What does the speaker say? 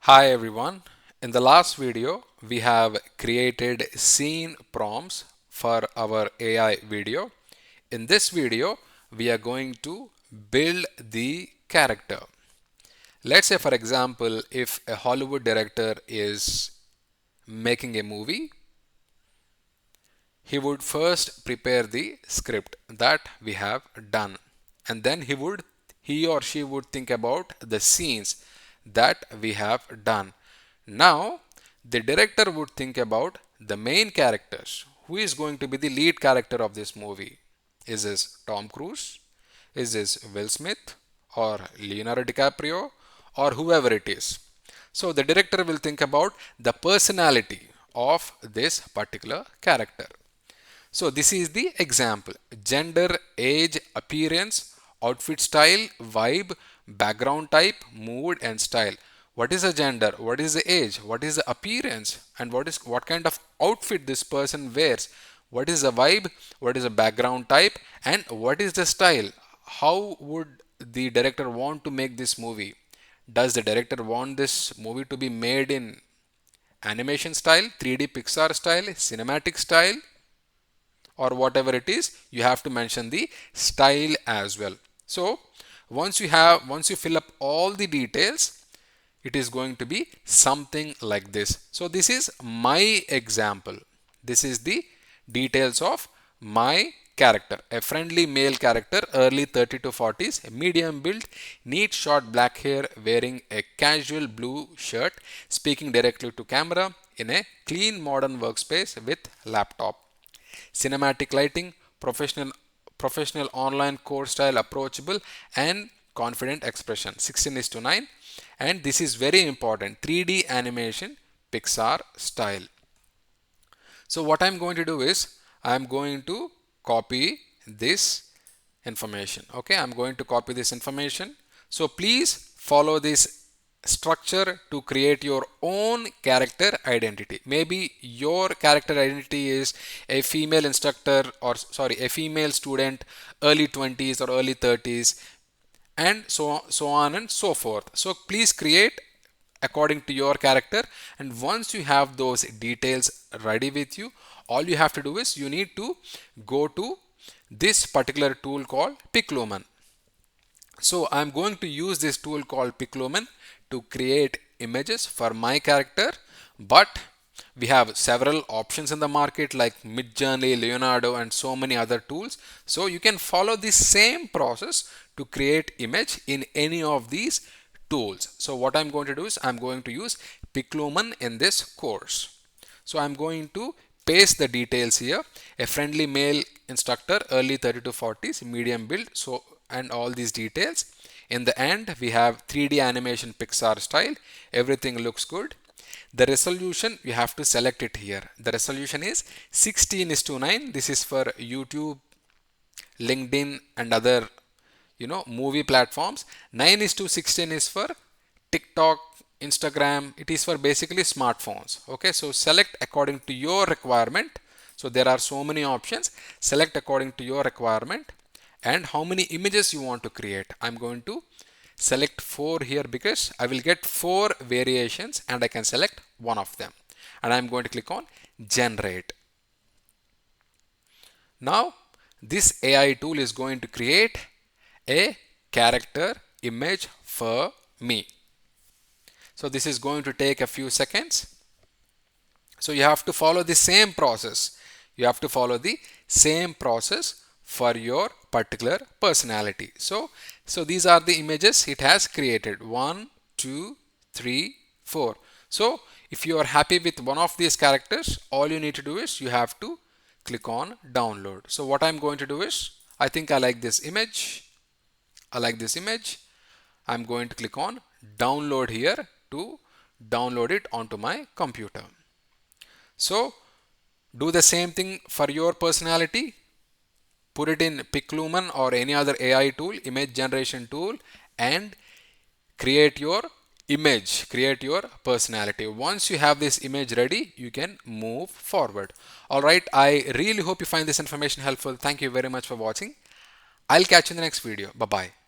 Hi everyone. In the last video, we have created scene prompts for our AI video. In this video, we are going to build the character. Let's say, for example, if a Hollywood director is making a movie, he would first prepare the script that we have done, and then he or she would think about the scenes that we have done. Now the director would think about the main characters. Who is going to be the lead character of this movie? Is this Tom Cruise? Is this Will Smith or Leonardo DiCaprio or whoever it is? So the director will think about the personality of this particular character. So this is the example: gender, age, appearance, outfit style, vibe, background type, mood and style. What is the gender? What is the age? What is the appearance? And what kind of outfit this person wears? What is the vibe? What is the background type? And what is the style? How would the director want to make this movie? Does the director want this movie to be made in animation style, 3D Pixar style, cinematic style, or whatever it is? You have to mention the style as well. So once you fill up all the details, it is going to be something like this. So this is my example. This is the details of my character: a friendly male character, early 30 to 40s, medium build, neat short black hair, wearing a casual blue shirt, speaking directly to camera in a clean modern workspace with laptop. Cinematic lighting, professional online course style, approachable and confident expression. 16 is to 9. And this is very important: 3D animation, Pixar style. So what I'm going to do is I'm going to copy this information. Okay, I'm going to copy this information. So please follow this structure to create your own character identity. Maybe your character identity is a female instructor, or sorry, a female student, early 20s or early 30s, and so on and so forth. So please create according to your character, and once you have those details ready with you, all you have to do is you need to go to this particular tool called Piclumen. So I'm going to use this tool called Piclumen to create images for my character, but we have several options in the market like Midjourney, Leonardo and so many other tools. So you can follow the same process to create image in any of these tools. So what I'm going to do is I'm going to use Piclumen in this course. So I'm going to paste the details here: a friendly male instructor, early 30 to 40s, medium build, so and all these details. In the end, we have 3D animation Pixar style. Everything looks good. The resolution, you have to select it here. The resolution is 16 is to 9. This is for YouTube, LinkedIn and other movie platforms. 9 is to 16 is for TikTok, Instagram. It is for basically smartphones. Okay, so select according to your requirement. So there are so many options. Select according to your requirement and how many images you want to create. I'm going to select 4 here because I will get 4 variations and I can select one of them, and I'm going to click on generate. Now this AI tool is going to create a character image for me. So this is going to take a few seconds. So you have to follow the same process. You have to follow the same process for your particular personality. So these are the images it has created: 1, 2, 3, 4. So if you are happy with one of these characters, all you need to do is you have to click on download. So what I'm going to do is, I think I like this image. I like this image. I'm going to click on download here to download it onto my computer. So do the same thing for your personality. Put it in Piclumen or any other AI tool, image generation tool, and create your image, create your personality. Once you have this image ready, you can move forward. All right, I really hope you find this information helpful. Thank you very much for watching. I'll catch you in the next video. Bye bye.